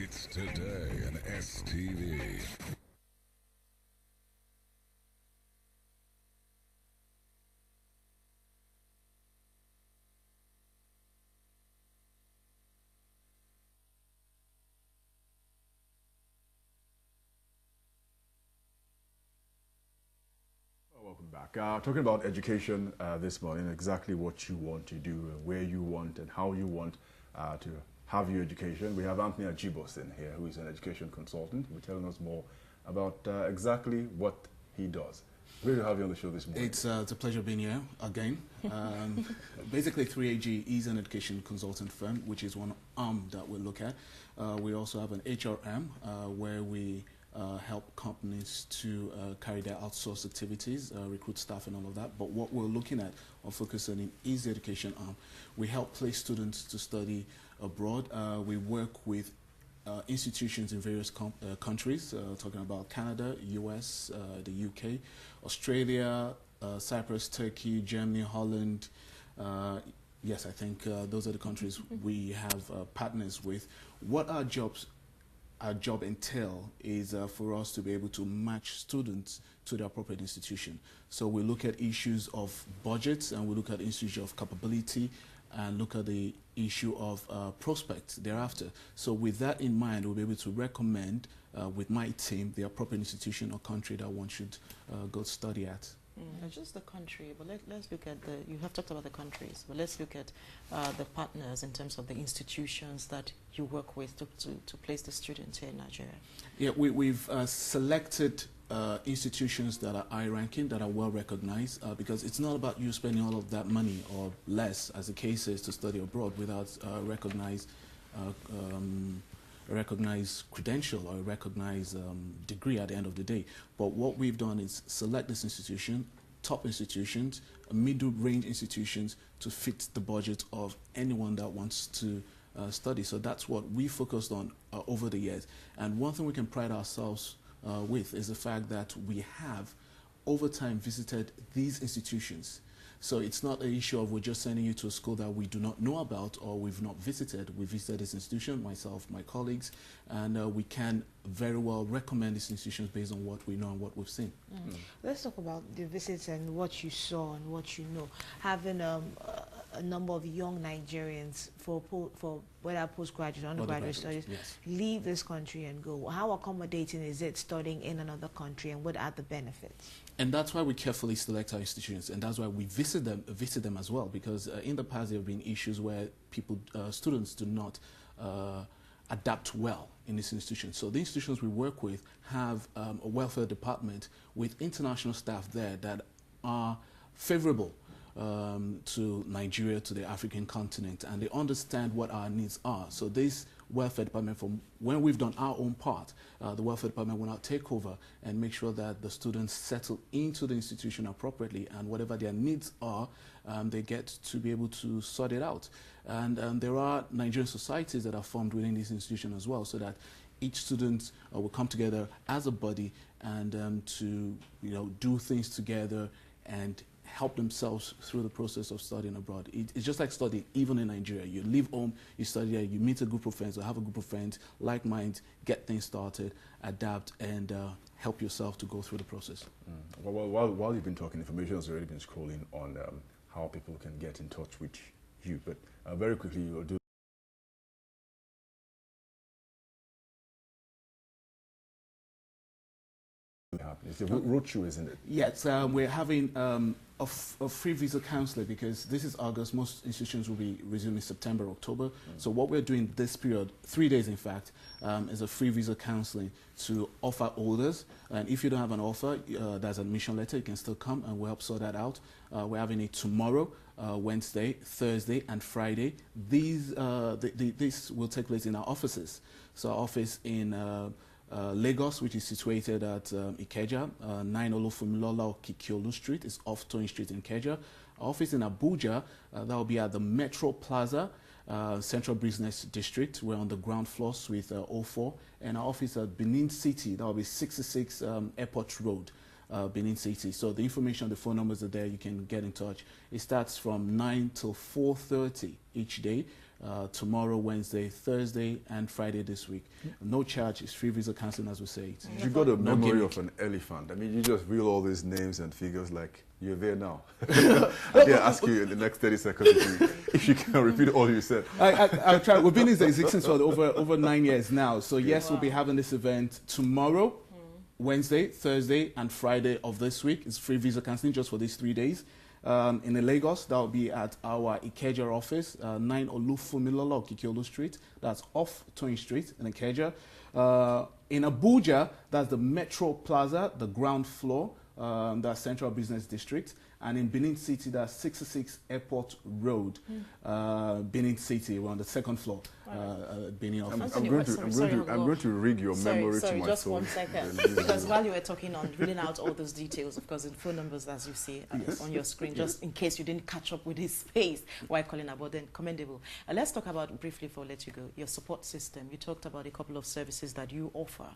It's Today on STV. Welcome back. Talking about education this morning, exactly what you want to do, where you want, and how you want to have your education. We have Anthony Ajibos in here, who is an education consultant. He'll be telling us more about exactly what he does. Great to have you on the show this morning. It's a pleasure being here again. Basically, 3AG is an education consultant firm, which is one arm that we look at. We also have an HRM where we help companies to carry their outsourced activities, recruit staff and all of that. But what we're looking at or focusing on is the education arm. We help place students to study abroad. We work with institutions in various countries, talking about Canada, US, the UK, Australia, Cyprus, Turkey, Germany, Holland. Yes, I think those are the countries we have partners with. What our job entail is for us to be able to match students to the appropriate institution. So we look at issues of budgets, and we look at issues of capability, and look at the issue of prospects thereafter. So with that in mind, we'll be able to recommend with my team the appropriate institution or country that one should go study at. Not just the country, but let's look at you have talked about the countries, but let's look at the partners in terms of the institutions that you work with to place the students here in Nigeria. Yeah, we've selected institutions that are high-ranking, that are well-recognized, because it's not about you spending all of that money or less, as the case is, to study abroad without recognized credential or a recognized degree at the end of the day. But what we've done is select this institution, top institutions, middle-range institutions to fit the budget of anyone that wants to study. So that's what we focused on over the years. And one thing we can pride ourselves with is the fact that we have over time visited these institutions. So it's not an issue of we're just sending you to a school that we do not know about or we've not visited. We visited this institution, myself, my colleagues, and we can very well recommend these institutions based on what we know and what we've seen. Let's talk about the visits and what you saw and what you know. Having a number of young Nigerians for whether postgraduate or undergraduate studies leave this country and go. How accommodating is it studying in another country, and what are the benefits? And that's why we carefully select our institutions, and that's why we visit them as well, because in the past there have been issues where students do not adapt well in this institution. So the institutions we work with have a welfare department with international staff there that are favorable to Nigeria, to the African continent, and they understand what our needs are. So this welfare department, from when we've done our own part, the welfare department will now take over and make sure that the students settle into the institution appropriately, and whatever their needs are, they get to be able to sort it out. And there are Nigerian societies that are formed within this institution as well, so that each student will come together as a body and to do things together and help themselves through the process of studying abroad. It's just like studying, even in Nigeria. You leave home, you study there, you meet a group of friends or have a group of friends, like minds, get things started, adapt, and help yourself to go through the process. Well, while you've been talking, information has already been scrolling on how people can get in touch with you. But very quickly, you'll do happening? It's a roadshow, isn't it? Yes, we're having a free visa counselor because this is August. Most institutions will be resuming September, October. So what we're doing this period, 3 days in fact, is a free visa counseling to offer holders. And if you don't have an offer, there's an admission letter. You can still come and we'll help sort that out. We're having it tomorrow, Wednesday, Thursday, and Friday. These this will take place in our offices. So our office in Lagos, which is situated at Ikeja, 9 Olufunmilola Kikiolu Street, is off Towing Street in Ikeja. Our office in Abuja, that will be at the Metro Plaza, Central Business District. We're on the ground floor, suite 04. And our office at Benin City, that will be 66 Airport Road, Benin City. So the information, the phone numbers are there. You can get in touch. It starts from 9 till 4:30 each day. Tomorrow, Wednesday, Thursday, and Friday this week. No charge. It's free visa counseling, as we say. You got a memory of an elephant. I mean, you just reel all these names and figures like you're there now. I dare ask you in the next 30 seconds if you can repeat all you said. I'll try. We've been in existence for over 9 years now. So yes, we'll be having this event tomorrow, Wednesday, Thursday, and Friday of this week. It's free visa counseling just for these 3 days. In Lagos, that will be at our Ikeja office, 9 Olufunmilola Kikiolu Street. That's off Towing Street in Ikeja. In Abuja, that's the Metro Plaza, the ground floor, that's Central Business District. And in Benin City, that's 66 Airport Road, Benin City. We're on the second floor, Benin office. I'm going to rig your memory to my just phone. 1 second. Because while you were talking on reading out all those details, of course, in phone numbers, as you see on your screen, just in case you didn't catch up with his space while calling about, then commendable. Let's talk about, briefly before I let you go, your support system. You talked about a couple of services that you offer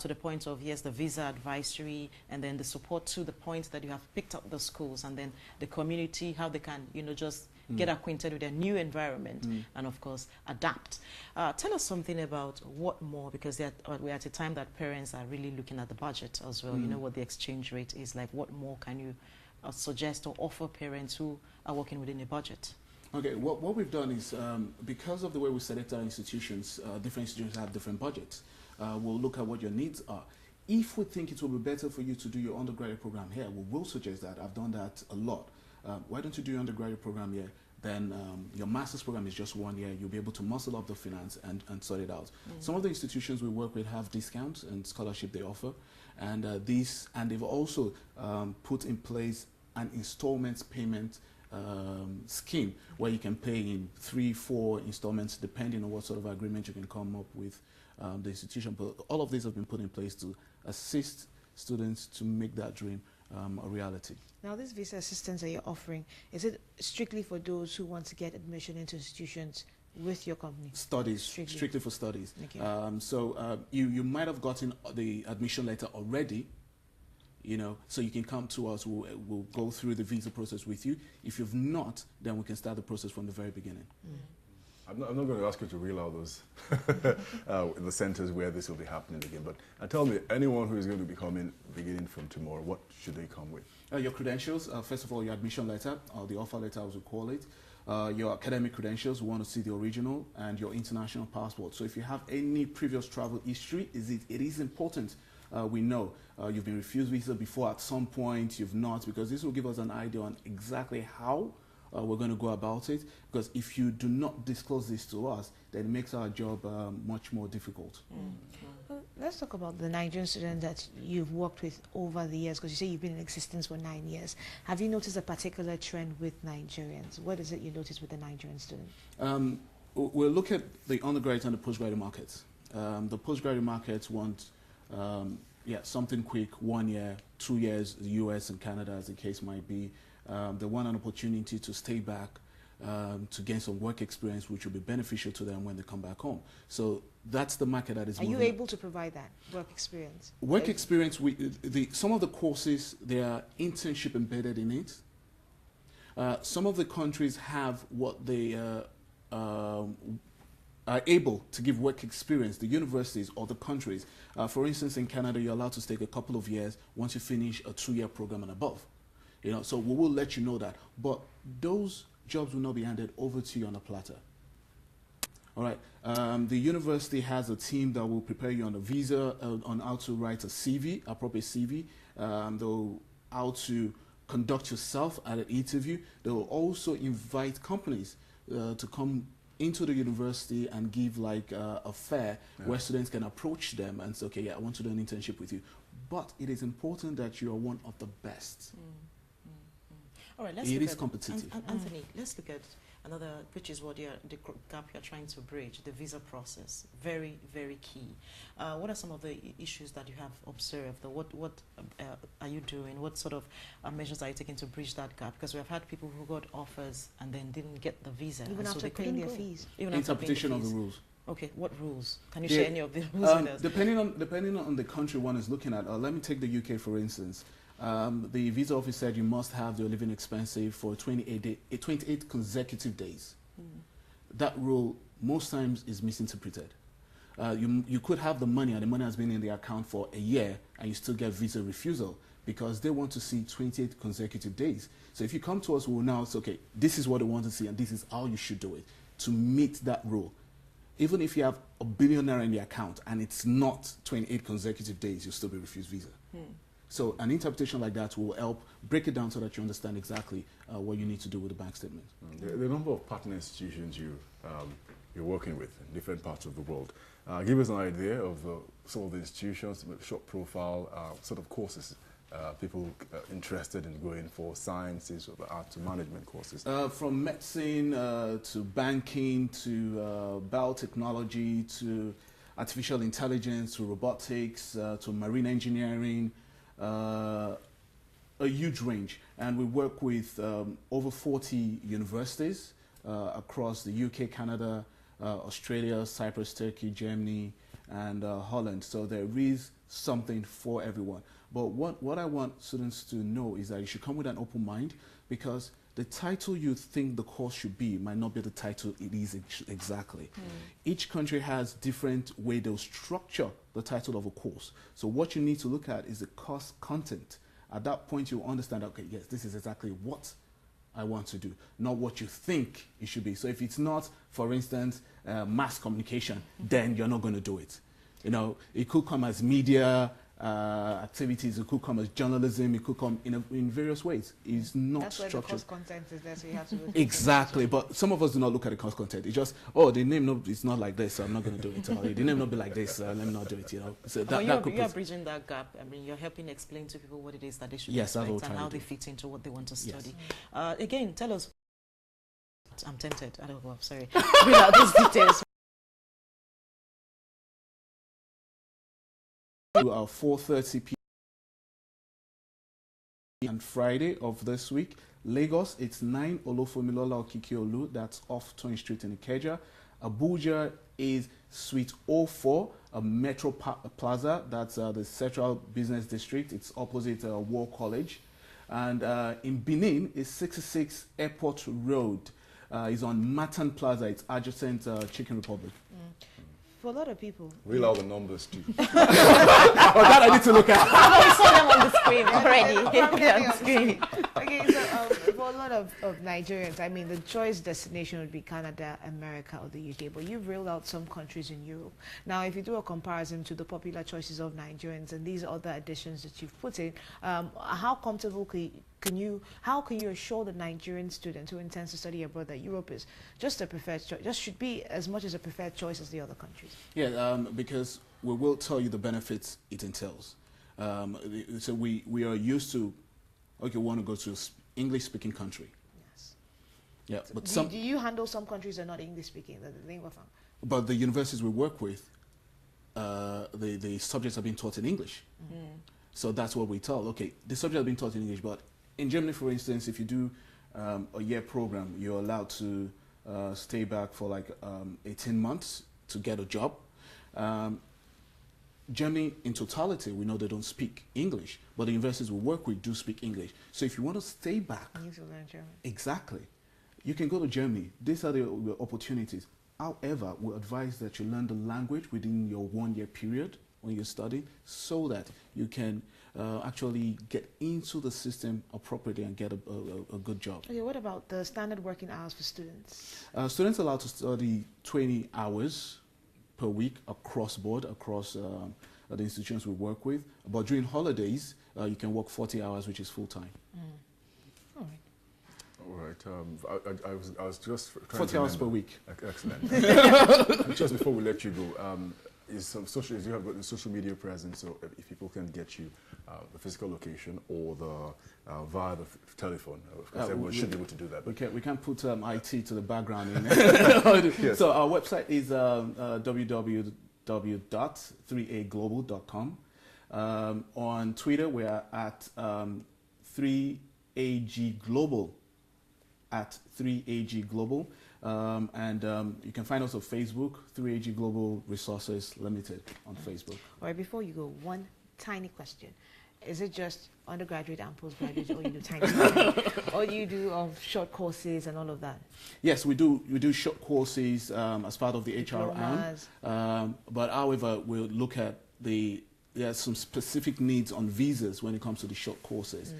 to the point of, yes, the visa advisory, and then the support to the point that you have picked up the schools, and then the community, how they can, just get acquainted with their new environment and, of course, adapt. Tell us something about what more, because we're at a time that parents are really looking at the budget as well. You know what the exchange rate is like. What more can you suggest or offer parents who are working within a budget? Okay, what we've done is, because of the way we select our institutions, different institutions have different budgets. We'll look at what your needs are. If we think it will be better for you to do your undergraduate program here, we will suggest that. I've done that a lot. Why don't you do your undergraduate program here? Then your master's program is just 1 year. You'll be able to muscle up the finance and sort it out. Some of the institutions we work with have discounts and scholarship they offer. And they've also put in place an installments payment scheme where you can pay in 3-4 installments depending on what sort of agreement you can come up with the institution. But all of these have been put in place to assist students to make that dream a reality. Now, this visa assistance that you're offering, is it strictly for those who want to get admission into institutions with your company? Studies, strictly for studies. Okay. So you might have gotten the admission letter already, so you can come to us. We'll go through the visa process with you. If you've not, then we can start the process from the very beginning. I'm not going to ask you to reel out those the centers where this will be happening again. But tell me, anyone who is going to be coming beginning from tomorrow, what should they come with? Your credentials. First of all, your admission letter, or the offer letter as we call it. Your academic credentials, we want to see the original, and your international passport. So if you have any previous travel history, it is important. We know you've been refused visa before at some point, you've not, because this will give us an idea on exactly how we're going to go about it, because if you do not disclose this to us, then it makes our job much more difficult. Well, let's talk about the Nigerian students that you've worked with over the years, because you say you've been in existence for 9 years. Have you noticed a particular trend with Nigerians? What is it you notice with the Nigerian student? We'll look at the undergraduate and the postgraduate markets. The postgraduate markets want something quick, 1 year, 2 years, the US and Canada as the case might be. They want an opportunity to stay back, to gain some work experience, which will be beneficial to them when they come back home. So that's the market that is moving. Are you able to provide that work experience? Work experience, some of the courses, they are internship embedded in it. Some of the countries have what they are able to give work experience, the universities or the countries. For instance, in Canada, you're allowed to take a couple of years once you finish a 2-year program and above. So we will let you know that. But those jobs will not be handed over to you on a platter. All right. The university has a team that will prepare you on a visa, on how to write a CV, appropriate CV. They'll how to conduct yourself at an interview. They will also invite companies to come into the university and give like a fair where students can approach them and say, okay, yeah, I want to do an internship with you. But it is important that you are one of the best. All right, let's It look is at, competitive. Anthony, let's look at another, which is what the gap you're trying to bridge, the visa process. Very, very key. What are some of the issues that you have observed? Or what are you doing? What sort of measures are you taking to bridge that gap? Because we have had people who got offers and then didn't get the visa. Even after paying their fees. Even after paying Interpretation the of the fees. rules. Okay, what rules? Can you share any of the rules with us? Depending on the country one is looking at, let me take the UK for instance. The visa office said you must have your living expenses for 28 consecutive days. That rule most times is misinterpreted. You could have the money and the money has been in the account for a year and you still get visa refusal because they want to see 28 consecutive days. So if you come to us, we will now say, okay, this is what they want to see and this is how you should do it to meet that rule. Even if you have a billionaire in the account and it's not 28 consecutive days, you'll still be refused visa. So an interpretation like that will help break it down so that you understand exactly what you need to do with the bank statement. The number of partner institutions you're working with in different parts of the world. Give us an idea of some of the institutions, short profile, sort of courses people interested in going for, sciences, or art to management courses. From medicine to banking to biotechnology to artificial intelligence to robotics to marine engineering. A huge range, and we work with over 40 universities across the UK, Canada, Australia, Cyprus, Turkey, Germany, and Holland. So there is something for everyone. But what I want students to know is that you should come with an open mind, because the title you think the course should be might not be the title it is exactly. Each country has different way they'll structure the title of a course. So what you need to look at is the course content. At that point, you understand, okay, yes, this is exactly what I want to do, not what you think it should be. So if it's not, for instance, mass communication, then you're not going to do it. You know, it could come as media activities, it could come as journalism, it could come in various ways. It's not That's where structured. the course content is there, so you have to look Exactly, but some of us do not look at the course content. It's just, oh, the name is not like this, so I'm not going to do it. Or the name not be like this, let me not do it. You know, so But that you're bridging that gap. I mean, you're helping explain to people what it is that they should expect and how they fit into what they want to study. Again, tell us. I'm tempted. I don't know. I'm sorry. Bring out those details. To our 4:30 p.m. and Friday of this week. Lagos, it's 9 Olofumilola Okikiolu, that's off 20th Street in Ikeja. Abuja is Suite 04, a Metro Plaza, that's the Central Business District. It's opposite War College. And in Benin, is 66 Airport Road. It's on Matan Plaza. It's adjacent Chicken Republic. For a lot of people. Read out the numbers too. Oh, that I need to look at. I saw them on the screen already. They're on the screen. Okay, so for a lot of Nigerians, I mean, the choice destination would be Canada, America, or the UK, but you've ruled out some countries in Europe. Now, if you do a comparison to the popular choices of Nigerians and these other additions that you've put in, how comfortable can you assure the Nigerian student who intends to study abroad that Europe is just a preferred choice, just should be as much as a preferred choice as the other countries? Yeah, because we will tell you the benefits it entails. So we are used to, okay, we want to go to English-speaking country. Yes. Yeah, So but do you handle some countries that are not English-speaking, the lingua franca? But the universities we work with, the subjects are being taught in English. So that's what we tell. Okay, the subject are being taught in English, but in Germany, for instance, if you do a year program, you're allowed to stay back for like 18 months to get a job. Germany, in totality, we know they don't speak English, but the universities we work with do speak English. So if you want to stay back, You need to learn German. exactly, you can go to Germany. These are the opportunities. However, we advise that you learn the language within your 1 year period when you study, so that you can actually get into the system appropriately and get a good job. Okay, what about the standard working hours for students? Students are allowed to study 20 hours per week across board, across the institutions we work with. But during holidays, you can work 40 hours, which is full-time. All right. All right. I was just trying 40 to hours per remember. week. Excellent. Just before we let you go, you have got the social media presence, so if people can get you the physical location or the via the telephone, of course everyone should be able to do that. We can put IT to the background in. Yes. So our website is www.3aglobal.com. On Twitter, we are at 3AG Global, at 3AG Global. And you can find us on Facebook, 3AG Global Resources Limited on Facebook. All right, before you go, one tiny question. Is it just undergraduate and postgraduate, or you do tiny stuff? Or you do short courses and all of that? Yes, we do short courses as part of the HRM. Diplomas. But however, we'll look at there are some specific needs on visas when it comes to the short courses.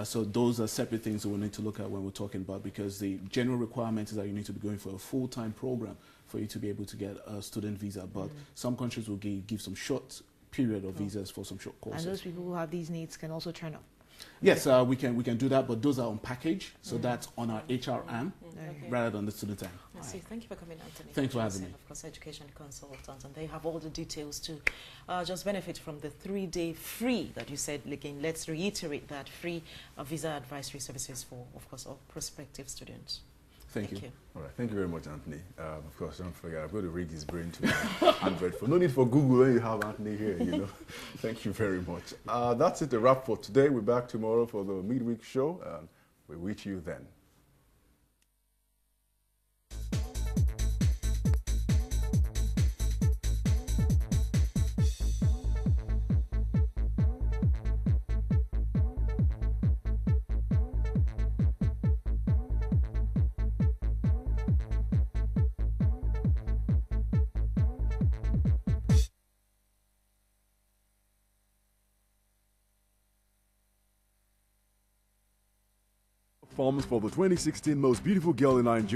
So those are separate things that we need to look at when we're talking about, because the general requirement is that you need to be going for a full-time program for you to be able to get a student visa. But some countries will give some short period of visas for some short courses. And those people who have these needs can also turn up? Yes, we can do that, but those are on package, so that's on our HRM rather than the student time. I see. Thank you for coming, Anthony. Thanks for having me. Of course, education consultant, and they have all the details to just benefit from the 3-day free that you said. Again, let's reiterate that free visa advisory services for, of course, all prospective students. Thank you. All right, thank you very much, Anthony. Of course, don't forget, I've got to rig his brain to Android phone. No need for Google when you have Anthony here, you know. Thank you very much. That's it, the wrap for today. We're back tomorrow for the midweek show. We'll reach you then. Performance for the 2016 Most Beautiful Girl in Nigeria.